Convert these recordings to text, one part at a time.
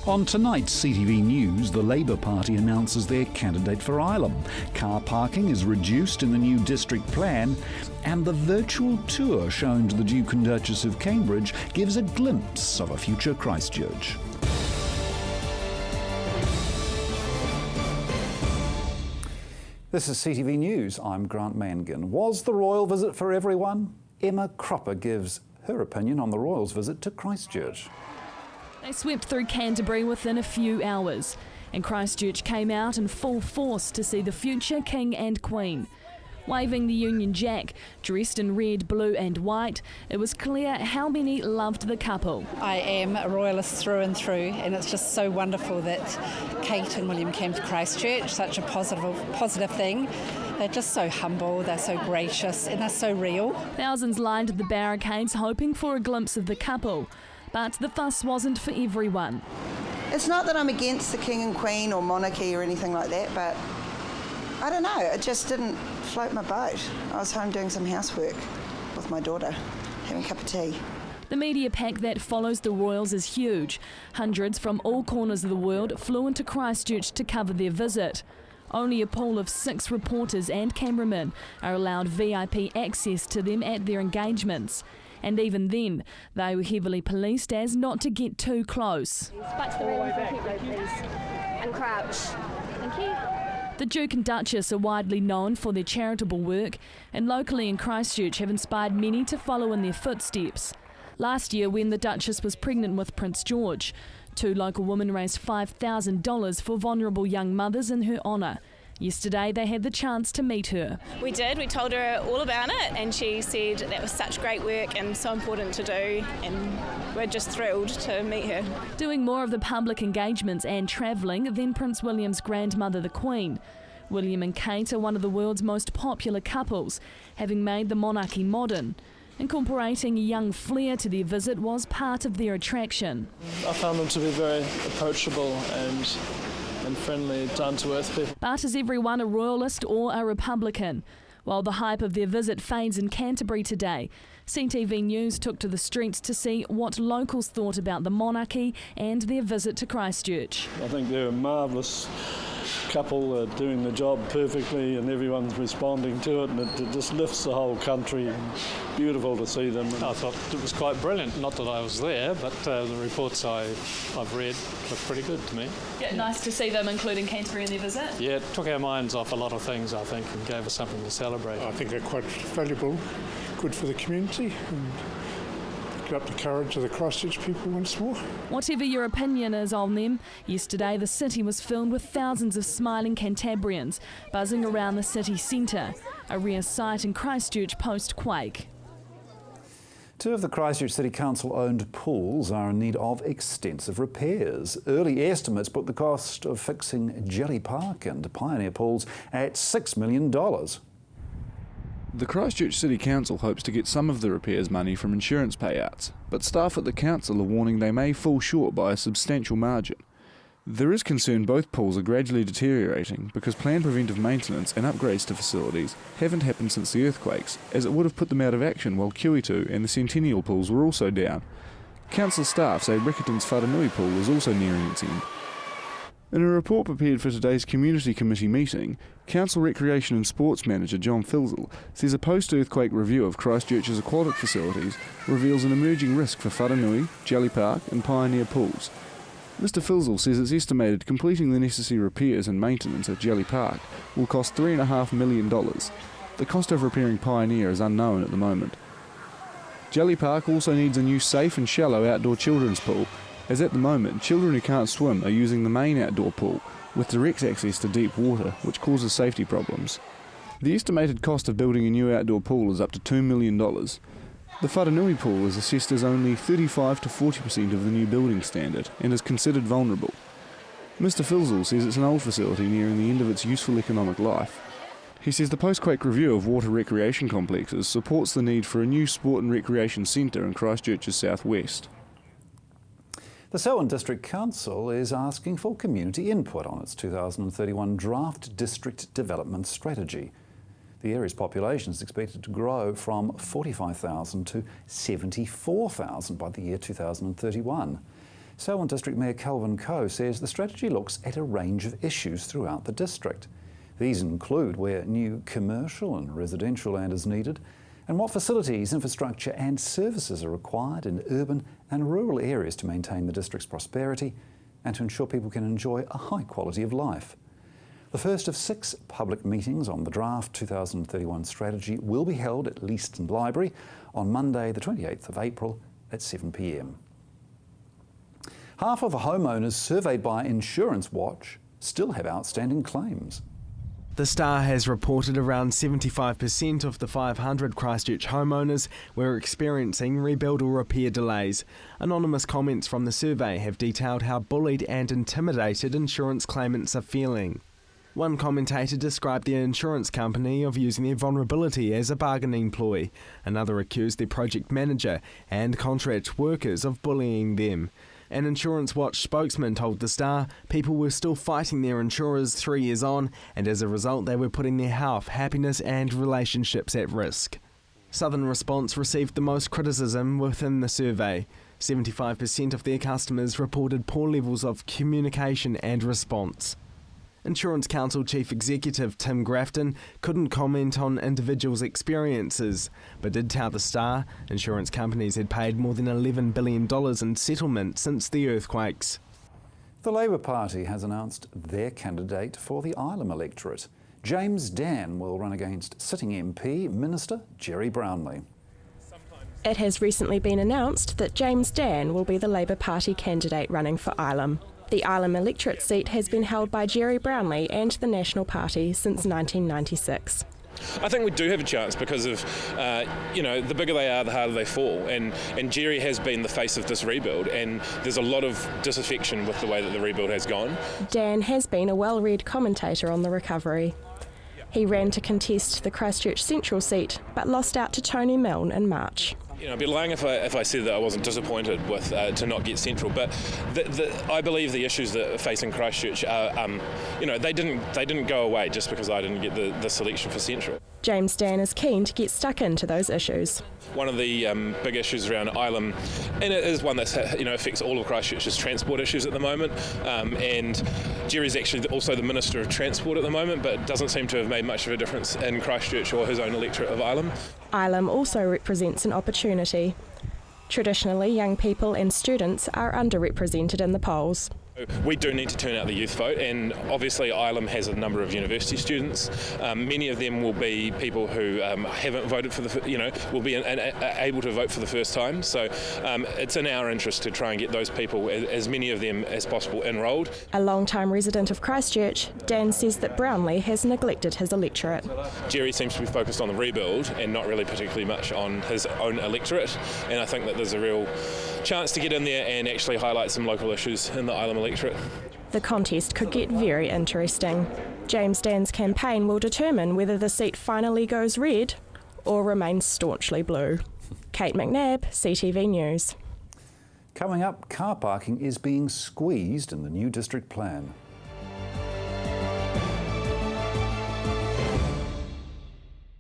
On tonight's CTV News, the Labour Party announces their candidate for Ilam. Car parking is reduced in the new district plan, and the virtual tour shown to the Duke and Duchess of Cambridge gives a glimpse of a future Christchurch. This is CTV News. I'm Grant Mangan. Was the royal visit for everyone? Emma Cropper gives her opinion on the royals' visit to Christchurch. They swept through Canterbury within a few hours, and Christchurch came out in full force to see the future King and Queen. Waving the Union Jack, dressed in red, blue and white, it was clear how many loved the couple. I am a royalist through and through, and it's just so wonderful that Kate and William came to Christchurch, such a positive thing. They're just so humble, they're so gracious, and they're so real. Thousands lined the barricades hoping for a glimpse of the couple. But the fuss wasn't for everyone. It's not that I'm against the King and Queen or monarchy or anything like that, but I don't know, it just didn't float my boat. I was home doing some housework with my daughter, having a cup of tea. The media pack that follows the royals is huge. Hundreds from all corners of the world flew into Christchurch to cover their visit. Only a pool of 6 reporters and cameramen are allowed VIP access to them at their engagements. And even then, they were heavily policed as not to get too close. Back to the room, please. And crouch. Thank you. The Duke and Duchess are widely known for their charitable work, and locally in Christchurch have inspired many to follow in their footsteps. Last year, when the Duchess was pregnant with Prince George, 2 local women raised $5,000 for vulnerable young mothers in her honour. Yesterday, they had the chance to meet her. We did. We told her all about it, and she said that was such great work and so important to do, and we're just thrilled to meet her. Doing more of the public engagements and travelling than Prince William's grandmother, the Queen. William and Kate are one of the world's most popular couples, having made the monarchy modern. Incorporating a young flair to their visit was part of their attraction. I found them to be very approachable and friendly, down-to-earth people. But is everyone a royalist or a Republican? While the hype of their visit fades in Canterbury today, CTV News took to the streets to see what locals thought about the monarchy and their visit to Christchurch. I think they're a marvellous couple, doing the job perfectly, and everyone's responding to it, and it just lifts the whole country. Beautiful to see them. I thought it was quite brilliant. Not that I was there, but the reports I've read look pretty good to me. Yeah, nice to see them, including Canterbury in their visit. Yeah, it took our minds off a lot of things, I think, and gave us something to celebrate. I think they're quite valuable, good for the community, and pick up the courage of the Christchurch people once more. Whatever your opinion is on them, yesterday the city was filled with thousands of smiling Cantabrians buzzing around the city centre, a rare sight in Christchurch post-quake. 2 of the Christchurch City Council-owned pools are in need of extensive repairs. Early estimates put the cost of fixing Jelly Park and Pioneer pools at $6 million. The Christchurch City Council hopes to get some of the repairs money from insurance payouts, but staff at the council are warning they may fall short by a substantial margin. There is concern both pools are gradually deteriorating because planned preventive maintenance and upgrades to facilities haven't happened since the earthquakes, as it would have put them out of action while Kiwi2 and the Centennial pools were also down. Council staff say Riccarton's Whanganui pool is also nearing its end. In a report prepared for today's Community Committee meeting, Council Recreation and Sports Manager John Filzel says a post-earthquake review of Christchurch's aquatic facilities reveals an emerging risk for Whanganui, Jelly Park and Pioneer pools. Mr Filzel says it's estimated completing the necessary repairs and maintenance at Jelly Park will cost $3.5 million. The cost of repairing Pioneer is unknown at the moment. Jelly Park also needs a new safe and shallow outdoor children's pool, as at the moment children who can't swim are using the main outdoor pool with direct access to deep water, which causes safety problems. The estimated cost of building a new outdoor pool is up to $2 million. The Whanganui pool is assessed as only 35 to 40% of the new building standard and is considered vulnerable. Mr Filzel says it's an old facility nearing the end of its useful economic life. He says the post-quake review of water recreation complexes supports the need for a new sport and recreation centre in Christchurch's southwest. The Selwyn District Council is asking for community input on its 2031 draft district development strategy. The area's population is expected to grow from 45,000 to 74,000 by the year 2031. Selwyn District Mayor Kelvin Coe says the strategy looks at a range of issues throughout the district. These include where new commercial and residential land is needed, and what facilities, infrastructure and services are required in urban and rural areas to maintain the district's prosperity and to ensure people can enjoy a high quality of life. The first of 6 public meetings on the draft 2031 strategy will be held at Leaston Library on Monday the 28th of April at 7 p.m. Half of the homeowners surveyed by Insurance Watch still have outstanding claims. The Star has reported around 75% of the 500 Christchurch homeowners were experiencing rebuild or repair delays. Anonymous comments from the survey have detailed how bullied and intimidated insurance claimants are feeling. One commentator described the insurance company of using their vulnerability as a bargaining ploy. Another accused their project manager and contract workers of bullying them. An Insurance Watch spokesman told The Star people were still fighting their insurers 3 years on, and as a result they were putting their health, happiness and relationships at risk. Southern Response received the most criticism within the survey. 75% of their customers reported poor levels of communication and response. Insurance Council Chief Executive Tim Grafton couldn't comment on individuals' experiences, but did tell The Star insurance companies had paid more than $11 billion in settlement since the earthquakes. The Labour Party has announced their candidate for the Ilam electorate. James Dan will run against sitting MP Minister Jerry Brownlee. It has recently been announced that James Dan will be the Labour Party candidate running for Ilam. The Ilam electorate seat has been held by Jerry Brownlee and the National Party since 1996. I think we do have a chance because of, the bigger they are, the harder they fall. And Jerry has been the face of this rebuild, and there's a lot of disaffection with the way that the rebuild has gone. Dan has been a well-read commentator on the recovery. He ran to contest the Christchurch Central seat, but lost out to Tony Milne in March. I'd be lying if I said that I wasn't disappointed with to not get Central, but I believe the issues that are facing Christchurch are, they didn't go away just because I didn't get the selection for Central. James Dan is keen to get stuck into those issues. One of the big issues around Ilam, and it is one that affects all of Christchurch's transport issues at the moment, and Jerry's actually also the Minister of Transport at the moment, but doesn't seem to have made much of a difference in Christchurch or his own electorate of Ilam. Ilam also represents an opportunity. Traditionally, young people and students are underrepresented in the polls. We do need to turn out the youth vote, and obviously Ilam has a number of university students. Many of them will be people who haven't voted for will be able to vote for the first time. So it's in our interest to try and get those people, as many of them as possible, enrolled. A long-time resident of Christchurch, Dan says that Brownlee has neglected his electorate. Jerry seems to be focused on the rebuild and not really particularly much on his own electorate, and I think that there's a real chance to get in there and actually highlight some local issues in the Ilam electorate. The contest could get very interesting. James Dan's campaign will determine whether the seat finally goes red or remains staunchly blue. Kate McNabb, CTV News. Coming up, car parking is being squeezed in the new district plan.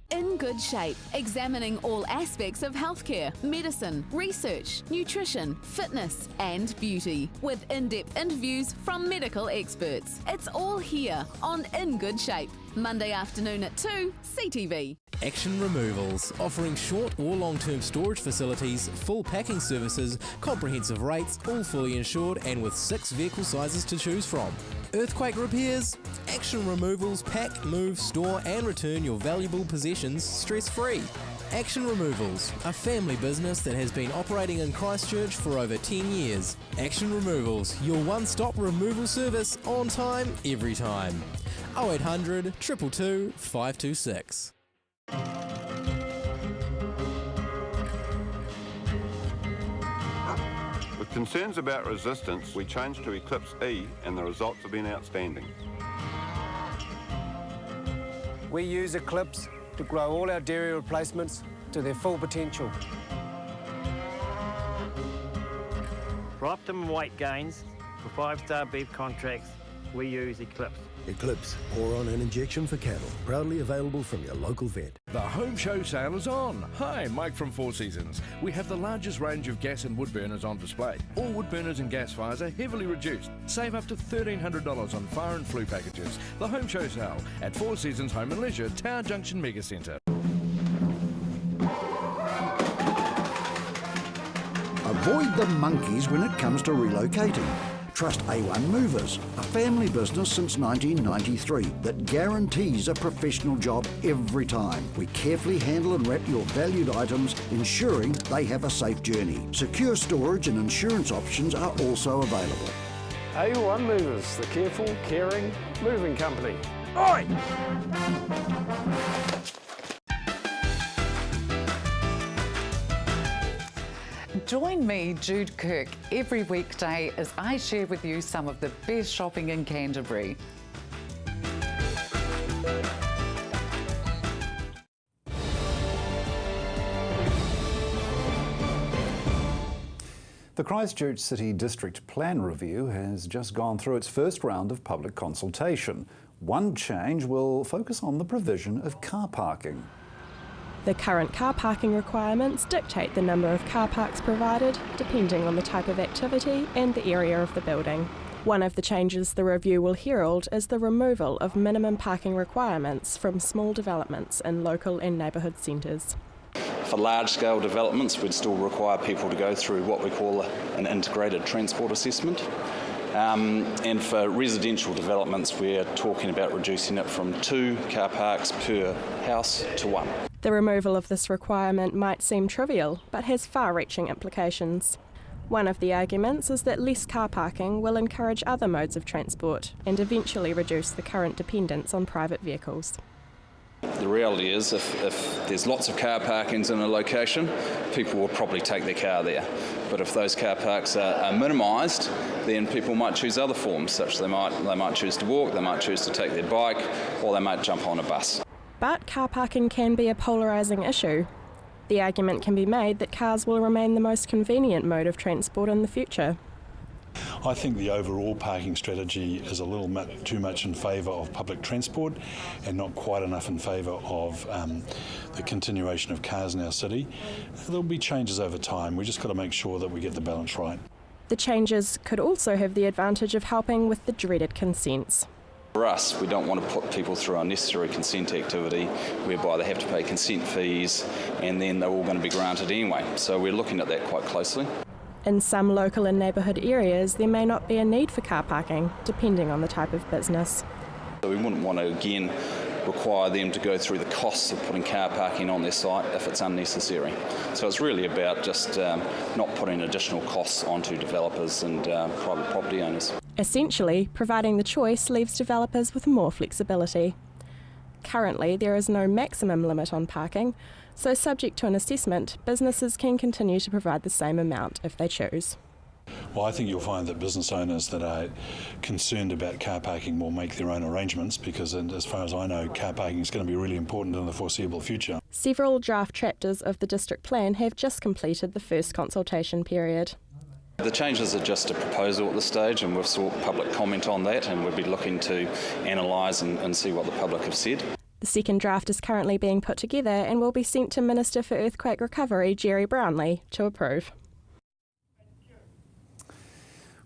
In Good Shape, examining all aspects of healthcare, medicine, research, nutrition, fitness and beauty, with in-depth interviews from medical experts. It's all here on In Good Shape, Monday afternoon at 2, CTV. Action Removals, offering short or long-term storage facilities, full packing services, comprehensive rates, all fully insured and with 6 vehicle sizes to choose from. Earthquake repairs? Action Removals pack, move, store and return your valuable possessions stress-free. Action Removals, a family business that has been operating in Christchurch for over 10 years. Action Removals, your one-stop removal service on time, every time. 0800 222 526. With concerns about resistance, we changed to Eclipse E and the results have been outstanding. We use Eclipse to grow all our dairy replacements to their full potential. For optimum weight gains, for 5-star beef contracts, we use Eclipse. Eclipse, pour-on and injection for cattle. Proudly available from your local vet. The home show sale is on. Hi, Mike from Four Seasons. We have the largest range of gas and wood burners on display. All wood burners and gas fires are heavily reduced. Save up to $1,300 on fire and flue packages. The home show sale at Four Seasons Home and Leisure, Tower Junction Mega Centre. Avoid the monkeys when it comes to relocating. Trust A1 Movers, a family business since 1993 that guarantees a professional job every time. We carefully handle and wrap your valued items, ensuring they have a safe journey. Secure storage and insurance options are also available. A1 Movers, the careful, caring moving company. Oi! Join me, Jude Kirk, every weekday as I share with you some of the best shopping in Canterbury. The Christchurch City District Plan Review has just gone through its first round of public consultation. One change will focus on the provision of car parking. The current car parking requirements dictate the number of car parks provided, depending on the type of activity and the area of the building. One of the changes the review will herald is the removal of minimum parking requirements from small developments in local and neighbourhood centres. For large-scale developments, we'd still require people to go through what we call an integrated transport assessment. And for residential developments, we're talking about reducing it from 2 car parks per house to 1. The removal of this requirement might seem trivial, but has far-reaching implications. One of the arguments is that less car parking will encourage other modes of transport and eventually reduce the current dependence on private vehicles. The reality is, if there's lots of car parkings in a location, people will probably take their car there. But if those car parks are minimised, then people might choose other forms, such they might choose to walk, they might choose to take their bike, or they might jump on a bus. But car parking can be a polarising issue. The argument can be made that cars will remain the most convenient mode of transport in the future. I think the overall parking strategy is a little too much in favour of public transport and not quite enough in favour of the continuation of cars in our city. There'll be changes over time. We've just got to make sure that we get the balance right. The changes could also have the advantage of helping with the dreaded consents. For us, we don't want to put people through unnecessary consent activity whereby they have to pay consent fees and then they're all going to be granted anyway. So we're looking at that quite closely. In some local and neighbourhood areas, there may not be a need for car parking, depending on the type of business. So we wouldn't want to, again, require them to go through the costs of putting car parking on their site if it's unnecessary. So it's really about just not putting additional costs onto developers and private property owners. Essentially, providing the choice leaves developers with more flexibility. Currently, there is no maximum limit on parking, so subject to an assessment, businesses can continue to provide the same amount if they choose. Well, I think you'll find that business owners that are concerned about car parking will make their own arrangements because, as far as I know, car parking is going to be really important in the foreseeable future. Several draft chapters of the district plan have just completed the first consultation period. The changes are just a proposal at this stage, and we've sought public comment on that, and we'll be looking to analyse and see what the public have said. The second draft is currently being put together and will be sent to Minister for Earthquake Recovery, Jerry Brownlee, to approve.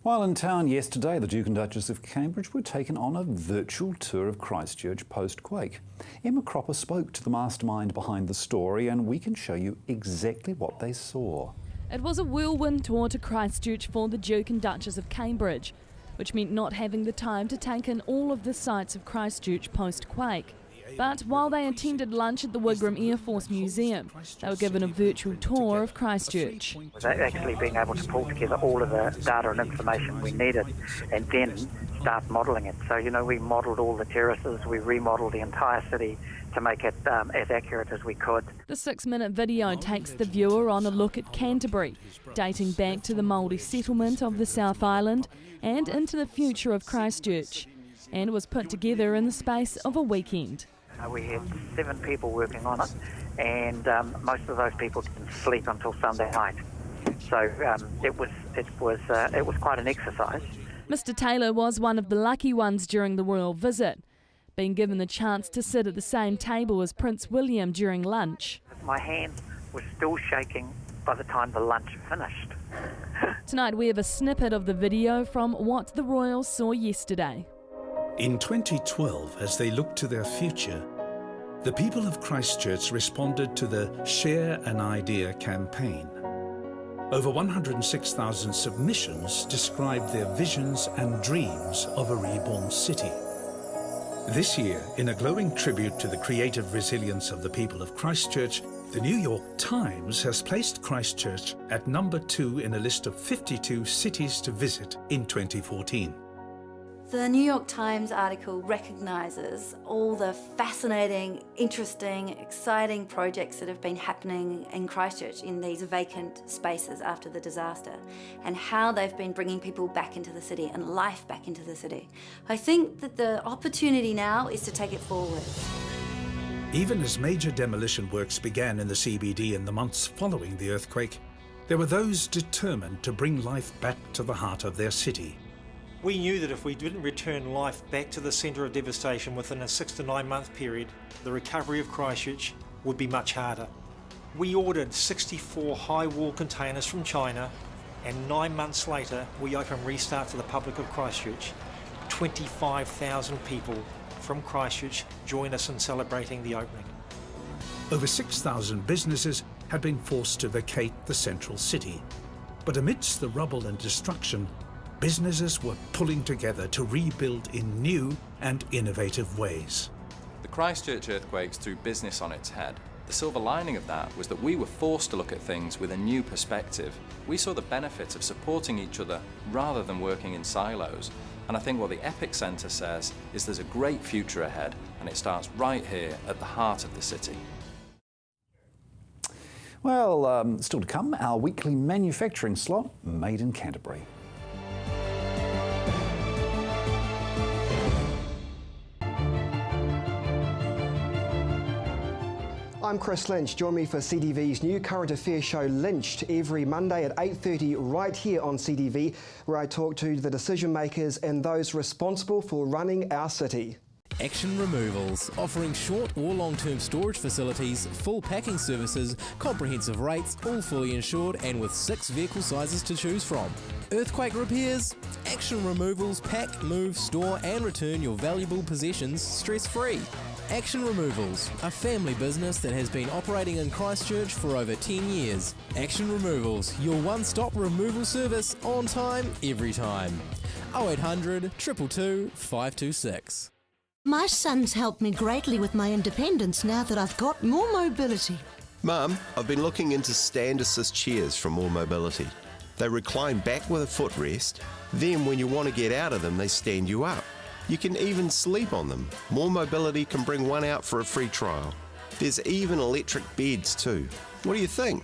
While in town yesterday, the Duke and Duchess of Cambridge were taken on a virtual tour of Christchurch post-quake. Emma Cropper spoke to the mastermind behind the story, and we can show you exactly what they saw. It was a whirlwind tour to Christchurch for the Duke and Duchess of Cambridge, which meant not having the time to take in all of the sights of Christchurch post-quake. But while they attended lunch at the Wigram Air Force Museum, they were given a virtual tour of Christchurch. Actually being able to pull together all of the data and information we needed and then start modelling it. So, we modelled all the terraces, we remodelled the entire city to make it as accurate as we could. The 6-minute video takes the viewer on a look at Canterbury, dating back to the Māori settlement of the South Island and into the future of Christchurch, and was put together in the space of a weekend. We had 7 people working on it, and most of those people didn't sleep until Sunday night. So it was quite an exercise. Mr. Taylor was one of the lucky ones during the royal visit, being given the chance to sit at the same table as Prince William during lunch. My hand was still shaking by the time the lunch finished. Tonight we have a snippet of the video from what the royals saw yesterday. In 2012, as they looked to their future, the people of Christchurch responded to the Share an Idea campaign. Over 106,000 submissions described their visions and dreams of a reborn city. This year, in a glowing tribute to the creative resilience of the people of Christchurch, the New York Times has placed Christchurch at number 2 in a list of 52 cities to visit in 2014. The New York Times article recognises all the fascinating, interesting, exciting projects that have been happening in Christchurch in these vacant spaces after the disaster, and how they've been bringing people back into the city and life back into the city. I think that the opportunity now is to take it forward. Even as major demolition works began in the CBD in the months following the earthquake, there were those determined to bring life back to the heart of their city. We knew that if we didn't return life back to the centre of devastation within a 6 to 9 month period, the recovery of Christchurch would be much harder. We ordered 64 high wall containers from China, and 9 months later we opened Restart to the public of Christchurch. 25,000 people from Christchurch joined us in celebrating the opening. Over 6,000 businesses had been forced to vacate the central city. But amidst the rubble and destruction, businesses were pulling together to rebuild in new and innovative ways. The Christchurch earthquakes threw business on its head. The silver lining of that was that we were forced to look at things with a new perspective. We saw the benefits of supporting each other rather than working in silos. And I think what the Epic Centre says is there's a great future ahead, and it starts right here at the heart of the city. Well, still to come, our weekly manufacturing slot, Made in Canterbury. I'm Chris Lynch. Join me for CTV's new current affairs show Lynched every Monday at 8:30 right here on CTV, where I talk to the decision makers and those responsible for running our city. Action Removals, offering short or long-term storage facilities, full packing services, comprehensive rates, all fully insured and with 6 vehicle sizes to choose from. Earthquake repairs? Action Removals pack, move, store and return your valuable possessions stress-free. Action Removals, a family business that has been operating in Christchurch for over 10 years. Action Removals, your one-stop removal service on time, every time. 0800 222 526. My son's helped me greatly with my independence now that I've got more mobility. Mum, I've been looking into stand assist chairs from More Mobility. They recline back with a footrest, then when you want to get out of them, they stand you up. You can even sleep on them. More Mobility can bring one out for a free trial. There's even electric beds too. What do you think?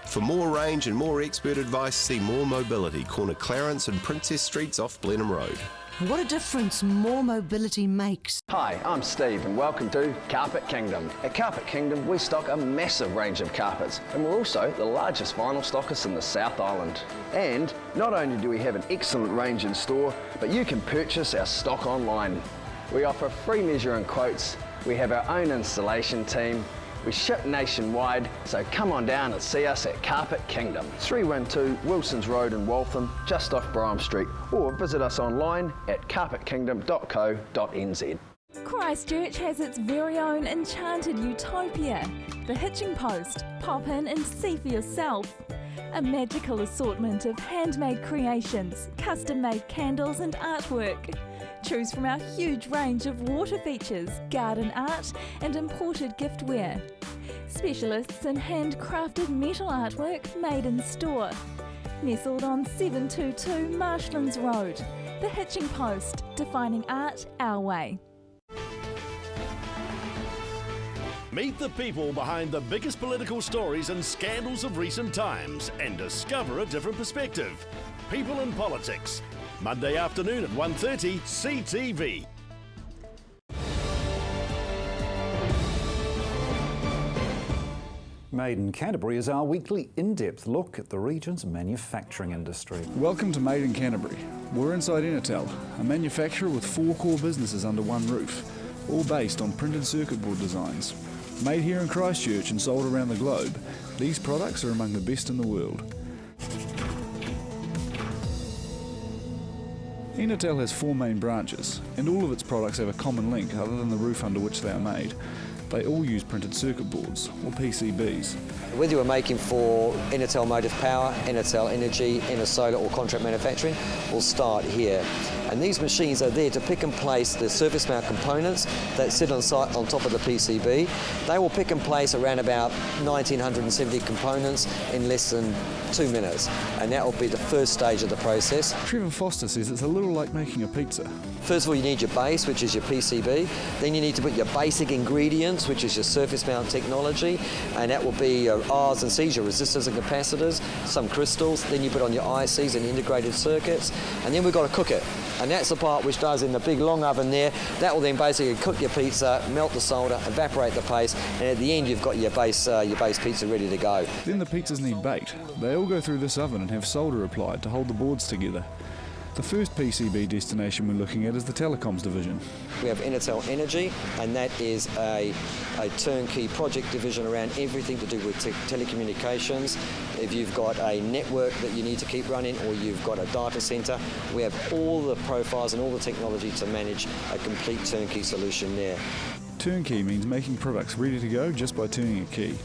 For more range and more expert advice, see More Mobility, corner Clarence and Princess Streets off Blenheim Road. What a difference more mobility makes. Hi, I'm Steve and welcome to Carpet Kingdom. At Carpet Kingdom we stock a massive range of carpets and we're also the largest vinyl stockist in the South Island. And not only do we have an excellent range in store, but you can purchase our stock online. We offer free measuring quotes, we have our own installation team, we ship nationwide, so come on down and see us at Carpet Kingdom, 312 Wilsons Road in Waltham, just off Brougham Street, or visit us online at carpetkingdom.co.nz. Christchurch has its very own enchanted utopia, the Hitching Post. Pop in and see for yourself. A magical assortment of handmade creations, custom-made candles and artwork. Choose from our huge range of water features, garden art and imported giftware. Specialists in handcrafted metal artwork made in store. Nestled on 722 Marshlands Road. The Hitching Post, defining art our way. Meet the people behind the biggest political stories and scandals of recent times and discover a different perspective. People in Politics. Monday afternoon at 1:30, CTV. Made in Canterbury is our weekly in-depth look at the region's manufacturing industry. Welcome to Made in Canterbury. We're inside Inatel, a manufacturer with 4 core businesses under one roof, all based on printed circuit board designs. Made here in Christchurch and sold around the globe, these products are among the best in the world. Inatel has 4 main branches, and all of its products have a common link other than the roof under which they are made. They all use printed circuit boards, or PCBs. Whether you are making for Inatel Motive Power, Inatel Energy, Intersolar or contract manufacturing, will start here. And these machines are there to pick and place the surface mount components that sit on site on top of the PCB. They will pick and place around about 1970 components in less than 2 minutes. And that will be the first stage of the process. Trevor Foster says it's a little like making a pizza. First of all, you need your base, which is your PCB. Then you need to put your basic ingredients, which is your surface mount technology, and that will be your R's and C's, your resistors and capacitors, some crystals. Then you put on your ICs and integrated circuits, and then we've got to cook it. And that's the part which does in the big long oven there. That will then basically cook your pizza, melt the solder, evaporate the paste, and at the end you've got your base pizza ready to go. Then the pizzas need baked. They all go through this oven and have solder applied to hold the boards together. The first PCB destination we're looking at is the Telecoms division. We have Inatel Energy, and that is a turnkey project division around everything to do with telecommunications. If you've got a network that you need to keep running, or you've got a data centre, we have all the profiles and all the technology to manage a complete turnkey solution there. Turnkey means making products ready to go just by turning a key.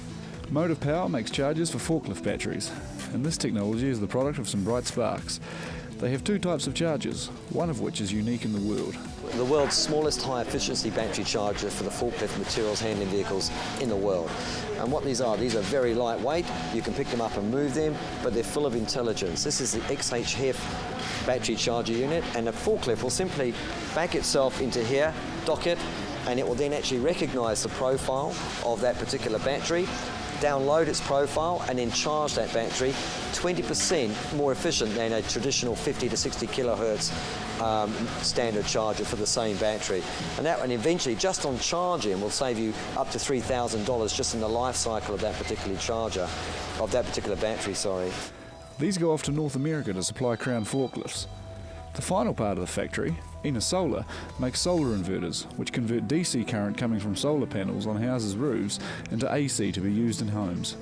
Motive Power makes chargers for forklift batteries, and this technology is the product of some bright sparks. They have 2 types of chargers, one of which is unique in the world. The world's smallest high-efficiency battery charger for the forklift materials handling vehicles in the world. And what these are very lightweight. You can pick them up and move them, but they're full of intelligence. This is the XHF battery charger unit, and the forklift will simply back itself into here, dock it, and it will then actually recognise the profile of that particular battery, download its profile, and then charge that battery 20% more efficient than a traditional 50 to 60 kilohertz standard charger for the same battery. And that one eventually, just on charging, will save you up to $3,000 just in the life cycle of that particular charger, of that particular battery, sorry. These go off to North America to supply Crown forklifts. The final part of the factory, Intersolar, makes solar inverters, which convert DC current coming from solar panels on houses' roofs into AC to be used in homes.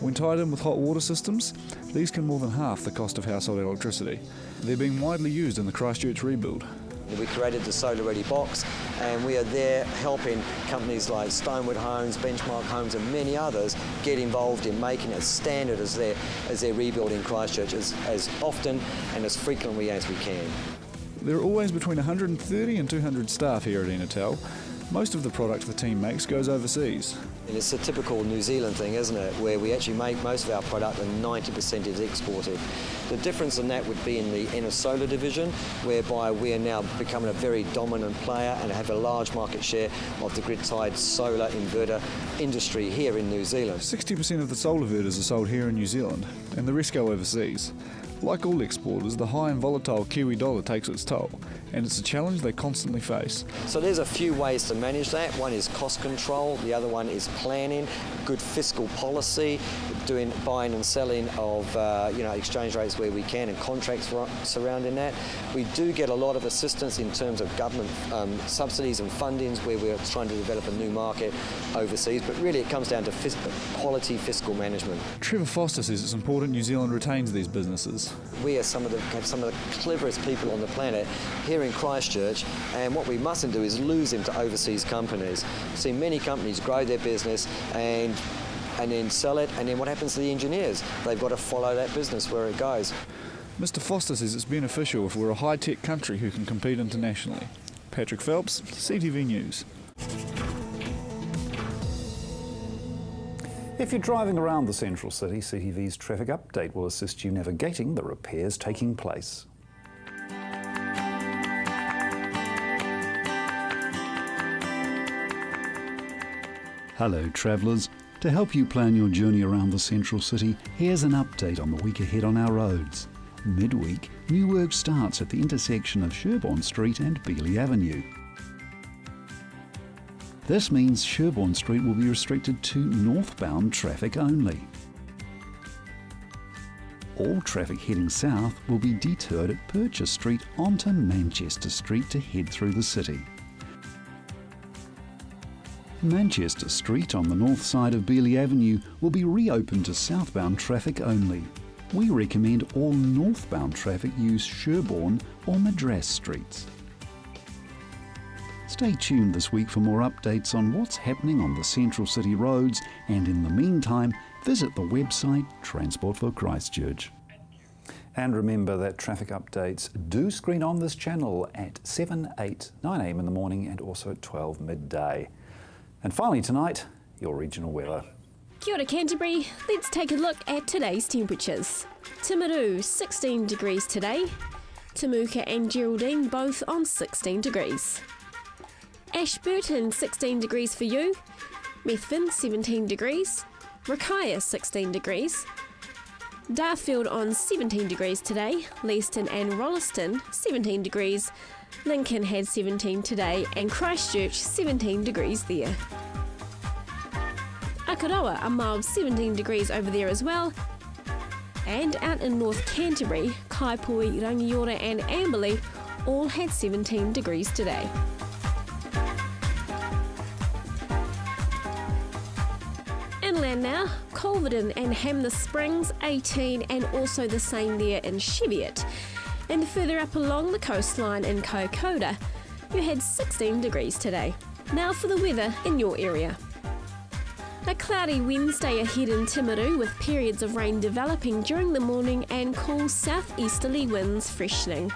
When tied in with hot water systems, these can more than half the cost of household electricity. They're being widely used in the Christchurch rebuild. We created the Solar Ready box, and we are there helping companies like Stonewood Homes, Benchmark Homes and many others get involved in making it standard as they're rebuilding Christchurch as often and as frequently as we can. There are always between 130 and 200 staff here at Inatel. Most of the product the team makes goes overseas. And it's a typical New Zealand thing, isn't it, where we actually make most of our product and 90% is exported. The difference in that would be in the Intersolar division, whereby we are now becoming a very dominant player and have a large market share of the grid-tied solar inverter industry here in New Zealand. 60% of the solar inverters are sold here in New Zealand, and the rest go overseas. Like all exporters, the high and volatile Kiwi dollar takes its toll, and it's a challenge they constantly face. So there's a few ways to manage that. One is cost control, the other one is planning, good fiscal policy, doing buying and selling of exchange rates where we can, and contracts surrounding that. We do get a lot of assistance in terms of government subsidies and fundings where we're trying to develop a new market overseas, but really it comes down to quality fiscal management. Trevor Foster says it's important New Zealand retains these businesses. We are some of the cleverest people on the planet here in Christchurch, and what we mustn't do is lose them to overseas companies. See, many companies grow their business and then sell it, and then what happens to the engineers? They've got to follow that business where it goes. Mr. Foster says it's beneficial if we're a high-tech country who can compete internationally. Patrick Phelps, CTV News. If you're driving around the central city, CTV's traffic update will assist you navigating the repairs taking place. Hello travellers. To help you plan your journey around the central city, here's an update on the week ahead on our roads. Midweek, new work starts at the intersection of Sherborne Street and Beeley Avenue. This means Sherbourne Street will be restricted to northbound traffic only. All traffic heading south will be deterred at Purchase Street onto Manchester Street to head through the city. Manchester Street on the north side of Beeley Avenue will be reopened to southbound traffic only. We recommend all northbound traffic use Sherbourne or Madras Streets. Stay tuned this week for more updates on what's happening on the central city roads, and in the meantime, visit the website Transport for Christchurch. And remember that traffic updates do screen on this channel at 7, 8, 9 a.m. in the morning and also at 12 midday. And finally tonight, your regional weather. Kia ora Canterbury, let's take a look at today's temperatures. Timaru 16 degrees today, Temuka and Geraldine both on 16 degrees. Ashburton 16 degrees for you, Methven 17 degrees, Rakaia 16 degrees, Darfield on 17 degrees today, Leeston and Rolleston 17 degrees, Lincoln had 17 today and Christchurch 17 degrees there. Akaroa a mild 17 degrees over there as well. And out in North Canterbury, Kaipui, Rangiora and Amberley all had 17 degrees today. Inland now, Culverden and Hamner Springs 18 and also the same there in Cheviot. And further up along the coastline in Kokoda, you had 16 degrees today. Now for the weather in your area. A cloudy Wednesday ahead in Timaru with periods of rain developing during the morning and cool southeasterly winds freshening.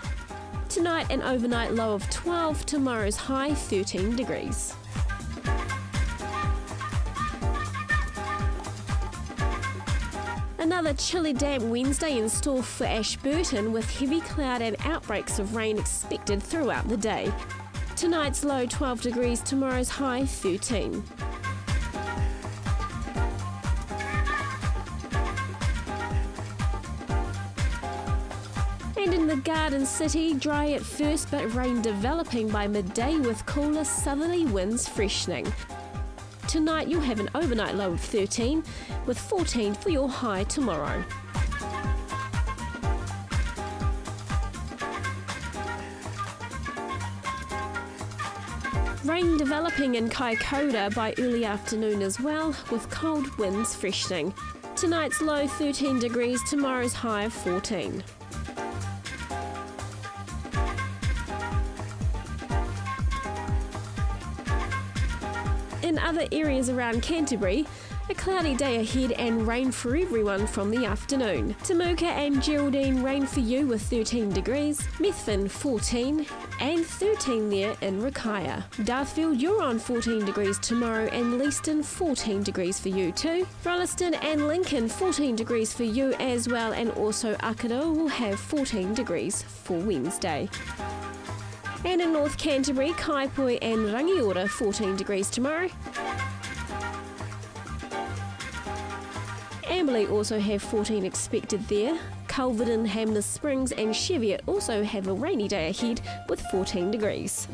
Tonight an overnight low of 12, tomorrow's high 13 degrees. Another chilly damp Wednesday in store for Ashburton with heavy cloud and outbreaks of rain expected throughout the day. Tonight's low 12 degrees, tomorrow's high 13. And in the Garden City, dry at first but rain developing by midday with cooler southerly winds freshening. Tonight you'll have an overnight low of 13 with 14 for your high tomorrow. Rain developing in Kaikoura by early afternoon as well with cold winds freshening. Tonight's low 13 degrees, tomorrow's high of 14. In other areas around Canterbury, a cloudy day ahead and rain for everyone from the afternoon. Temuka and Geraldine rain for you with 13 degrees, Methven 14 and 13 there in Rakaia. Darfield you're on 14 degrees tomorrow and Leeston 14 degrees for you too. Rolleston and Lincoln 14 degrees for you as well, and also Akaroa will have 14 degrees for Wednesday. And in North Canterbury, Kaipui and Rangiora 14 degrees tomorrow. Amberley also have 14 expected there. Culverden, Hamner Springs and Cheviot also have a rainy day ahead with 14 degrees.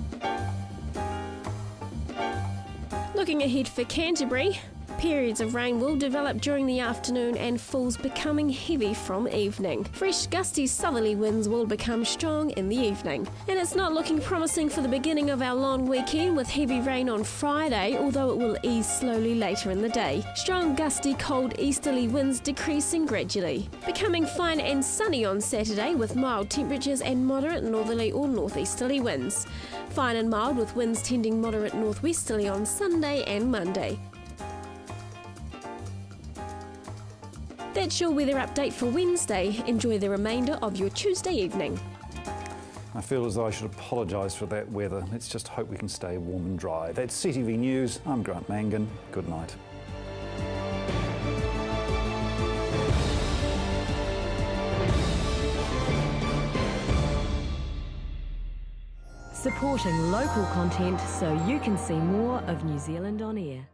Looking ahead for Canterbury, periods of rain will develop during the afternoon and falls becoming heavy from evening. Fresh gusty southerly winds will become strong in the evening. And it's not looking promising for the beginning of our long weekend with heavy rain on Friday, although it will ease slowly later in the day. Strong gusty cold easterly winds decreasing gradually. Becoming fine and sunny on Saturday with mild temperatures and moderate northerly or northeasterly winds. Fine and mild with winds tending moderate northwesterly on Sunday and Monday. That's your weather update for Wednesday. Enjoy the remainder of your Tuesday evening. I feel as though I should apologise for that weather. Let's just hope we can stay warm and dry. That's CTV News. I'm Grant Mangan. Good night. Supporting local content so you can see more of New Zealand on air.